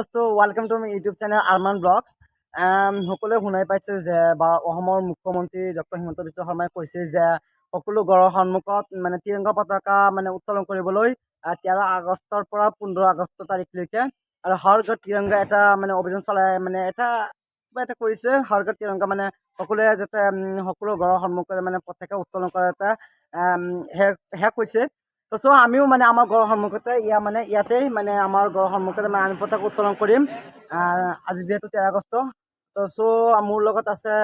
Welcome to my YouTube channel Arman blogs. সকলোৱে শুনাই পাইছে যে অসমৰ মুখ্যমন্ত্ৰী ডক্টৰ হিমন্ত বিশ্ব শৰ্মাই কৈছে যে সকলো ঘৰৰ সন্মুখত মানে তিৰংগা পতাকা মানে উত্তোলন কৰিবলৈ 13 আগষ্টৰ পৰা 15 আগষ্ট তাৰিখলৈকে আৰু হৰ ঘৰ তিৰংগা এটা মানে অভিযান চলাই মানে এটা কৰিছে। হৰ ঘৰ তিৰংগা মানে সকলোৱে যাতে সকলো ঘৰৰ সন্মুখতে মানে পতাকা উত্তোলন কৰা এটা শেষ হৈছে। তো আমিও মানে আমাৰ ঘৰৰ সন্মুখতে ইয়াতেই মানে আমাৰ ঘৰৰ সন্মুখতে মানে আমি পতাকা উত্তোলন কৰিম আজি যিহেতু 13 আগষ্ট। তো মোৰ লগত আছে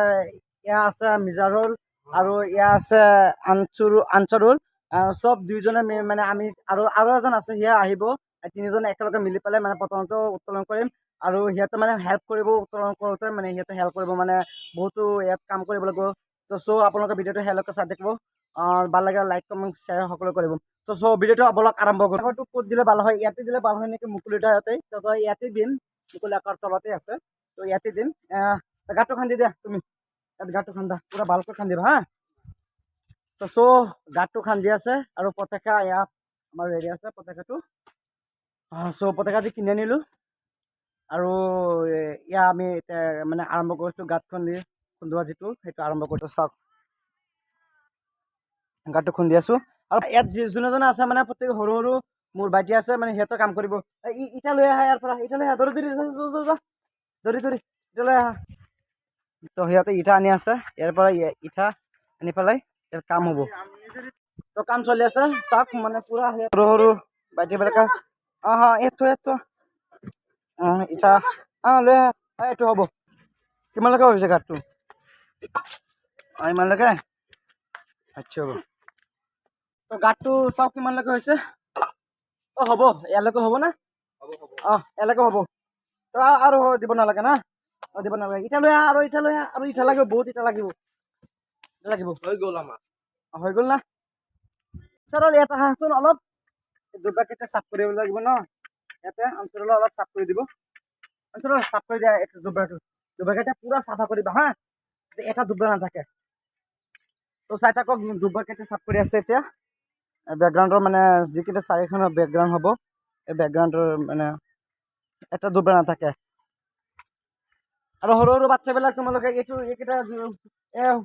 আছে মিজাৰুল আৰু আছে আনচাৰুল। চব দুইজনে মানে আমি আৰু এজন আছে, সিয়ে আহিব। তিনিজনে একেলগে মিলি পেলাই মানে পতাকাটো উত্তোলন কৰিম আৰু সিহঁতে মানে হেল্প কৰিব উত্তোলন কৰোঁতে মানে সিহঁতে হেল্প কৰিব মানে বহুতো ইয়াত কাম কৰিব লাগিব। তো আপোনালোকে ভিডিঅ'টো শেষলৈকে চাই থাকিব। ভাল লাগে লাইক কমেণ্ট শ্বেয়াৰ সকলো কৰিব। তো ভিডিঅ'টো বলক আৰম্ভ কৰোঁ। আগৰটো ক'ত দিলে ভাল হয়, ইয়াতে দিলে ভাল হয় নেকি? মুকলিটা ইয়াতে দিম, মুকলি আকাৰ তলতে আছে। তো ইয়াতে দিম। গাঁতটো খান্দি দিয়া তুমি, ইয়াত গাঁতটো খান্দা, পুৰা ভালকৈ খান্দিবা হা। তো গাঁতটো খান্দি আছে আৰু পতাকা ইয়াত আমাৰ ৰেডি আছে পতাকাটো। পতাকাটো কিনি আনিলোঁ আৰু ইয়াত আমি মানে আৰম্ভ কৰিছোঁ। গাঁত খুন্দোৱা যিটো সেইটো আৰম্ভ কৰিছোঁ। চাওক গাঁতটো খুন্দি আছোঁ আৰু ইয়াত যোনে আছে মানে প্ৰত্যেক সৰু সৰু মোৰ ভাইটি আছে, মানে সিহঁতে কাম কৰিব। ইটা লৈ আহা, ইয়াৰ পৰা ইটা লৈ আহা, ধৰি ইটা লৈ আহা। তো সিহঁতে ইটা আনি আছে, ইয়াৰ পৰা ইটা আনি পেলাই ইয়াত কাম হ'ব। তো কাম চলি আছে চাওক, মানে পুৰা সৰু সৰু ভাইটিবিলাকে এইটো ইটা লৈ আহা। এইটো হ'ব কিমানলৈকে হৈছে গাঁতটো? ইমানলৈকে আচ্ছা হ'ব। তো গাঁতটো চাওক কিমানলৈকে হৈছে। হ'ব ইয়ালৈকে হ'ব না? ইয়ালৈকে হ'ব। তো আৰু দিব নালাগে না? দিব নালাগে। ইটা লৈ আহা আৰু ইটা লৈ আহা আৰু ইটা লাগিব, বহুত ইটা লাগিব। হৈ গ'ল আমাৰ, হৈ গ'ল না? চৰল ইয়াত আহাচোন অলপ, দুবাৰকেইটা চাফ কৰিব লাগিব ন। ইয়াতে অঞ্চললৈ অলপ চাফ কৰি দিব। অঞ্চললৈ চাফ কৰি দিয়া দুবাৰকেইটা পুৰা চাফা কৰিবা হা, এটা দুবাৰ নাথাকে। তো চাই থাকক দুবাৰকেইটা চাফ কৰি আছে এতিয়া। বেকগ্ৰাউণ্ডৰ মানে যিকেইটা চাৰিখনৰ বেকগ্ৰাউণ্ড হ'ব, এই বেকগ্ৰাউণ্ডৰ মানে এটা দুবাৰ নাথাকে। আৰু সৰু সৰু বাচ্চাবিলাক তোমালোকে এইকেইটা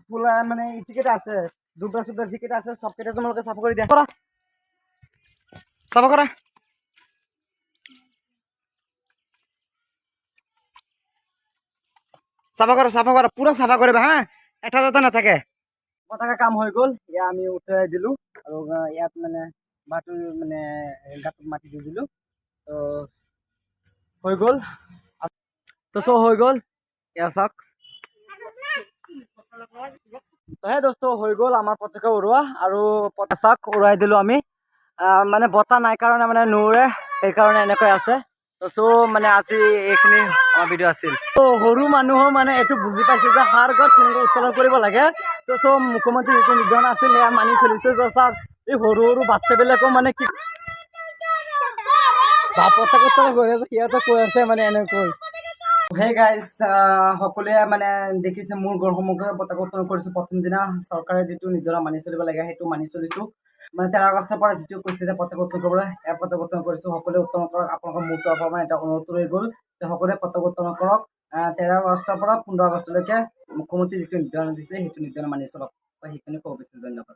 ফুলা মানে যিকেইটা আছে দুবাৰ চুবাৰ যিকেইটা আছে চবকেইটা তোমালোকে চাফা কৰি দিয়া, চাফা কৰা। চাফা কৰা পুৰা চাফা কৰিবা হা, এটা দুটা নাথাকে। পতাকা কাম হৈ গ'ল, ইয়াত আমি উঠাই দিলোঁ আৰু ইয়াত মানে বাটু মানে গাঁতত মাটি দি দিলোঁ। তো হৈ গ'ল। তো হৈ গ'ল এয়া চাওক। তো দোস্ত হৈ গ'ল আমাৰ পতাকা উৰুৱা আৰু চাওক উৰুৱাই দিলোঁ আমি। মানে বতাহ নাই কাৰণে মানে নুৰে, সেইকাৰণে এনেকৈ আছে। তো মানে আজি এইখিনি আমাৰ ভিডিঅ' আছিল। তো সৰু মানুহো মানে এইটো বুজি পাইছে যে হৰ ঘৰ তিৰংগা উত্তোলন কৰিব লাগে। তো মুখ্যমন্ত্ৰী যিটো নিৰ্দেশনা আছিল সেয়া মানি চলিছে। চাওক এই সৰু সৰু বাচ্চাবিলাকো মানে কি পতাকা উত্তোলন কৰি আছে, সিহঁতে কৈ আছে মানে এনেকৈ। হেই গাইজ, সকলোৱে মানে দেখিছে মোৰ ঘৰ সন্মুখত পতাকা উত্তোলন কৰিছোঁ। প্ৰথম দিনা চৰকাৰে যিটো নিৰ্দেশনা মানি চলিব লাগে সেইটো মানি চলিছোঁ। মানে 13 আগষ্টৰ পৰা যিটো কৈছে যে পতাকা উত্তোলন কৰিবলৈ, পতাকা উত্তোলন কৰিছোঁ। সকলোৱে উত্তোলন কৰক। আপোনালোকৰ মোৰ তৰফৰ পৰা এটা অনুৰোধ ৰৈ গ'ল যে সকলোৱে পতাকা উত্তোলন কৰক। 13 আগষ্টৰ পৰা 15 আগষ্টলৈকে মুখ্যমন্ত্ৰী যিটো নিৰ্দেশনা দিছে সেইটো নিৰ্দেশনা মানি চলক। সেইখিনি ক'ব বিচাৰিছোঁ। ধন্যবাদ।